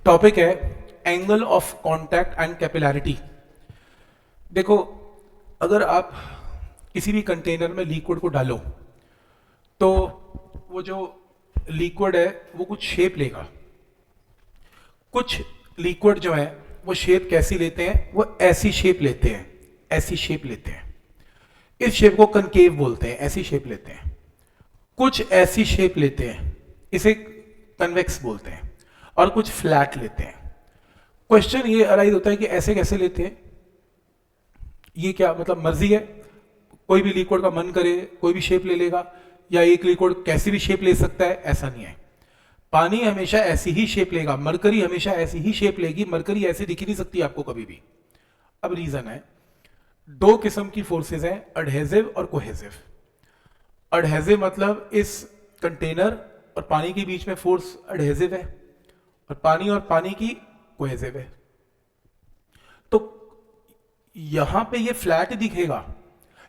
Topic है angle of contact and capillarity. देखो, अगर आप किसी भी कंटेनर में लिक्विड को डालो तो वो जो लिक्विड है वो कुछ शेप लेगा। कुछ लिक्विड जो है वो शेप कैसी लेते हैं, वो ऐसी शेप लेते हैं, ऐसी शेप लेते हैं। इस शेप को कनकेव बोलते हैं, ऐसी शेप लेते हैं। कुछ ऐसी शेप लेते हैं, इसे कन्वेक्स बोलते हैं। और कुछ फ्लैट लेते हैं। क्वेश्चन ये अराइज होता है कि ऐसे कैसे लेते हैं, ये क्या मतलब मर्जी है, कोई भी लिक्विड का मन करे कोई भी शेप ले लेगा, या एक लिक्विड कैसी भी शेप ले सकता है, ऐसा नहीं है। पानी हमेशा ऐसी ही शेप लेगा, मरकरी हमेशा ऐसी ही शेप लेगी, मरकरी ऐसे दिख ही नहीं सकती आपको कभी भी। अब रीजन है, दो किस्म की फोर्सेस हैं, अडहेजिव और कोहेजिव। अडहेजिव मतलब इस कंटेनर और पानी के बीच में फोर्स अडहेजिव है, और पानी की कोहेजिव है। तो यहां पे ये फ्लैट दिखेगा,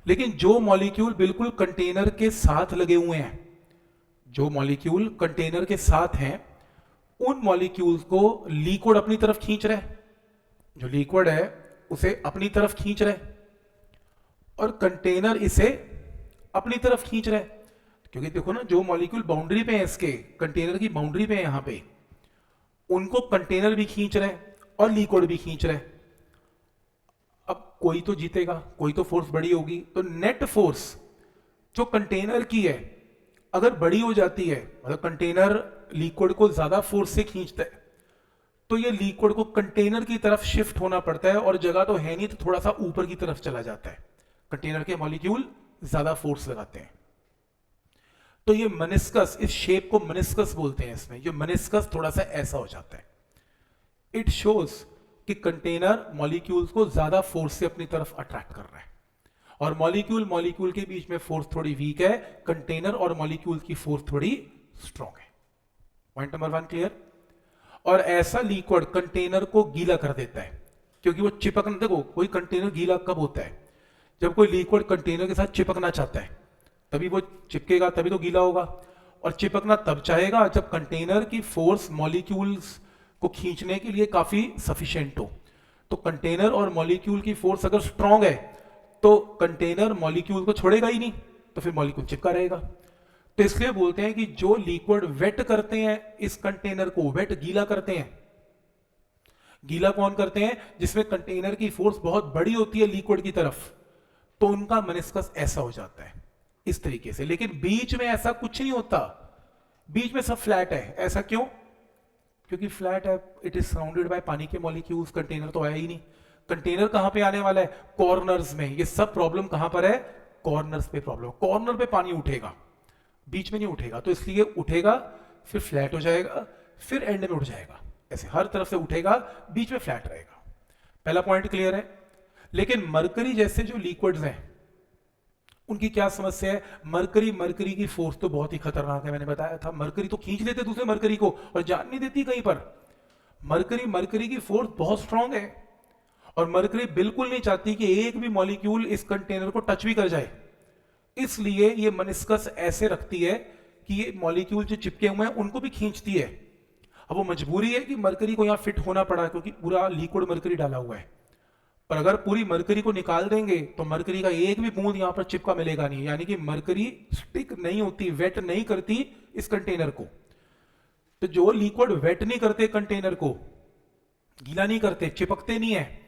लेकिन जो मॉलिक्यूल बिल्कुल कंटेनर के साथ लगे हुए हैं, जो मॉलिक्यूल कंटेनर के साथ हैं, उन मॉलिक्यूल्स को लिक्विड अपनी तरफ खींच रहे हैं। जो लिक्विड है उसे अपनी तरफ खींच रहे हैं और कंटेनर इसे अपनी तरफ खींच रहे हैं। क्योंकि देखो ना, जो मॉलिक्यूल बाउंड्री पे है, इसके कंटेनर की बाउंड्री पे है, यहां पे उनको कंटेनर भी खींच रहे हैं और लिक्विड भी खींच रहे हैं। अब कोई तो जीतेगा, कोई तो फोर्स बड़ी होगी। तो नेट फोर्स जो कंटेनर की है अगर बड़ी हो जाती है, मतलब कंटेनर लिक्विड को ज्यादा फोर्स से खींचता है, तो ये लिक्विड को कंटेनर की तरफ शिफ्ट होना पड़ता है, और जगह तो है नहीं तो थोड़ा सा ऊपर की तरफ चला जाता है। कंटेनर के मॉलिक्यूल ज्यादा फोर्स लगाते हैं। तो ये मेनिस्कस, इस शेप को मेनिस्कस बोलते हैं। इसमें ये मेनिस्कस थोड़ा सा ऐसा हो जाता है। इट शोज कि कंटेनर मॉलिक्यूल्स को ज्यादा फोर्स से अपनी तरफ अट्रैक्ट कर रहा है, और मॉलिक्यूल के बीच में फोर्स थोड़ी वीक है, कंटेनर और मॉलिक्यूल की फोर्स थोड़ी स्ट्रॉन्ग है। Point number 1 clear. और ऐसा लिक्विड कंटेनर को गीला कर देता है, क्योंकि वो चिपकना, देखो कोई कंटेनर गीला कब होता है, जब कोई लिक्विड कंटेनर के साथ चिपकना चाहता है, तभी वो चिपकेगा, तभी तो गीला होगा। और चिपकना तब चाहेगा जब कंटेनर की फोर्स मॉलिक्यूल्स को खींचने के लिए काफी सफिशिएंट हो। तो कंटेनर और मॉलिक्यूल की फोर्स अगर स्ट्रांग है तो कंटेनर मॉलिक्यूल को छोड़ेगा ही नहीं, तो फिर मॉलिक्यूल चिपका रहेगा। तो इसलिए बोलते हैं कि जो लिक्विड वेट करते हैं इस कंटेनर को, वेट गीला करते हैं। गीला कौन करते हैं? जिसमें कंटेनर की फोर्स बहुत बड़ी होती है लिक्विड की तरफ, तो उनका मेनिस्कस ऐसा हो जाता है इस तरीके से। लेकिन बीच में ऐसा कुछ नहीं होता, बीच में सब फ्लैट है। ऐसा क्यों? क्योंकि फ्लैट है, इट इज सराउंडेड बाय पानी के मॉलिक्यूल्स, कंटेनर तो आया ही नहीं। कंटेनर कहां पे आने वाला है? कॉर्नर्स में। ये सब प्रॉब्लम कहां पर है? कॉर्नर्स पे प्रॉब्लम। कॉर्नर पे पानी उठेगा, बीच में नहीं उठेगा। तो इसलिए उठेगा, फिर फ्लैट हो जाएगा, फिर एंड में उठ जाएगा। ऐसे हर तरफ से उठेगा, बीच में फ्लैट रहेगा। पहला पॉइंट क्लियर है। लेकिन मरकरी जैसे जो लिक्विड्स हैं उनकी क्या समस्या है? मरकरी की फोर्स तो बहुत ही खतरनाक है। मैंने बताया था, मरकरी तो खींच लेते दूसरे मरकरी को और जान नहीं देती कहीं पर। मरकरी की फोर्स बहुत स्ट्रांग है, और मरकरी बिल्कुल नहीं चाहती कि एक भी मॉलिक्यूल इस कंटेनर को टच भी कर जाए। इसलिए ये मेनिस्कस ऐसे रखती है कि ये मॉलिक्यूल जो चिपके हुए हैं उनको भी खींचती है। अब वो मजबूरी है कि मरकरी को यहां फिट होना पड़ा, क्योंकि पूरा लिक्विड मरकरी डाला हुआ है। पर अगर पूरी मरकरी को निकाल देंगे तो मरकरी का एक भी बूंद यहां पर चिपका मिलेगा नहीं, यानी कि मरकरी स्टिक नहीं होती, वेट नहीं करती इस कंटेनर को। तो जो लिक्विड वेट नहीं करते कंटेनर को, गीला नहीं करते, चिपकते नहीं है,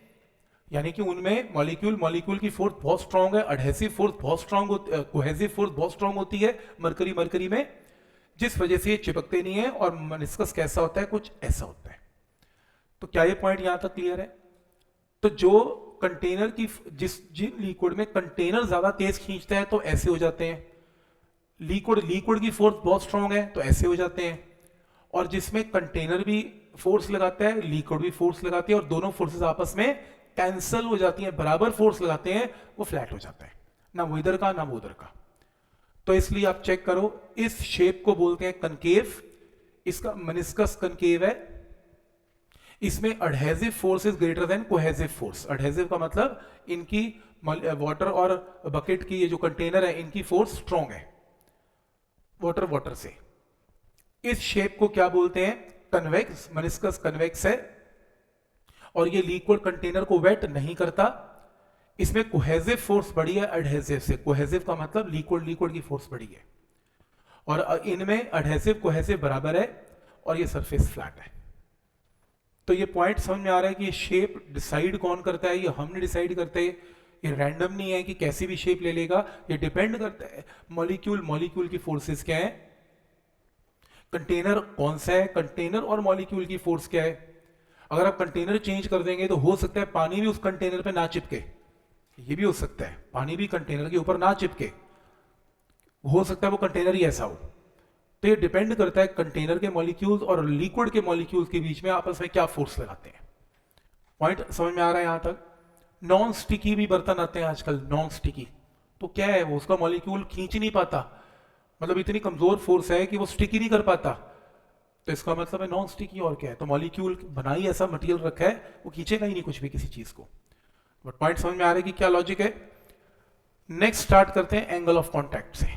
यानी कि उनमें मॉलिक्यूल की फोर्स बहुत स्ट्रांग है, अडहेसिव फोर्स बहुत स्ट्रांग होती, कोहेसिव फोर्स बहुत स्ट्रांग होती है मरकरी में, जिस वजह से ये चिपकते नहीं है। और मेनिस्कस कैसा होता है? कुछ ऐसा होता है। तो क्या ये पॉइंट यहां तक क्लियर है? तो जो कंटेनर की जिन लिक्विड में कंटेनर ज्यादा तेज खींचता है तो ऐसे हो जाते हैं, लिक्विड की फोर्स बहुत स्ट्रांग है तो ऐसे हो जाते हैं। और जिसमें कंटेनर भी फोर्स लगाता है, लिक्विड भी फोर्स लगाती है, और दोनों फोर्सेस आपस में कैंसल हो जाती हैं, बराबर फोर्स लगाते हैं, वो फ्लैट हो जाता है, ना वो इधर का ना वो उधर का। तो इसलिए आप चेक करो, इस शेप को बोलते हैं कनकेव। इसका मेनिस्कस कनकेव है। इसमें adhesive force is greater than cohesive force. Adhesive का मतलब इनकी वाटर और बकेट की, ये जो कंटेनर है, इनकी फोर्स स्ट्रांग है वाटर से। इस शेप को क्या बोलते हैं? कन्वेक्स, मेनिस्कस कन्वेक्स है और ये लिक्विड कंटेनर को वेट नहीं करता। इसमें कोहेसिव फोर्स बड़ी है एडहेसिव से। कोहेसिव का मतलब लिक्विड लिक्विड की फोर्स बड़ी है, और इनमें एडहेसिव कोहेसिव बराबर है और ये सरफेस फ्लैट है। तो ये पॉइंट समझ में आ रहा है कि ये शेप डिसाइड कौन करता है, ये हम नहीं डिसाइड करते। ये रैंडम नहीं है कि कैसी भी शेप ले लेगा, ये डिपेंड करता है मॉलिक्यूल मॉलिक्यूल की फोर्सेस क्या है, कंटेनर कौन सा है, कंटेनर और मॉलिक्यूल की फोर्स क्या है। अगर आप कंटेनर चेंज कर देंगे तो हो सकता है पानी भी उस कंटेनर पे ना चिपके, ये भी हो सकता है पानी भी कंटेनर के ऊपर ना चिपके, हो सकता है वो कंटेनर ही ऐसा हो। तो ये डिपेंड करता है कंटेनर के मॉलिक्यूल्स और लिक्विड के मॉलिक्यूल्स के बीच में आपस में क्या फोर्स लगाते हैं। पॉइंट समझ में आ रहा है यहां तक। नॉन स्टिकी भी बर्तन आते हैं आजकल, नॉन स्टिकी तो क्या है, वो उसका मॉलिक्यूल खींच नहीं पाता, मतलब इतनी कमजोर फोर्स है कि वो स्टिकी नहीं कर पाता, तो इसका मतलब है नॉन स्टिकी। और क्या है, तो मॉलिक्यूल बनाई ऐसा मटेरियल रखा है वो खींचेगा ही नहीं कुछ भी किसी चीज को। बट पॉइंट समझ में आ रहा है कि क्या लॉजिक है। नेक्स्ट स्टार्ट करते हैं एंगल ऑफ कॉन्टैक्ट से।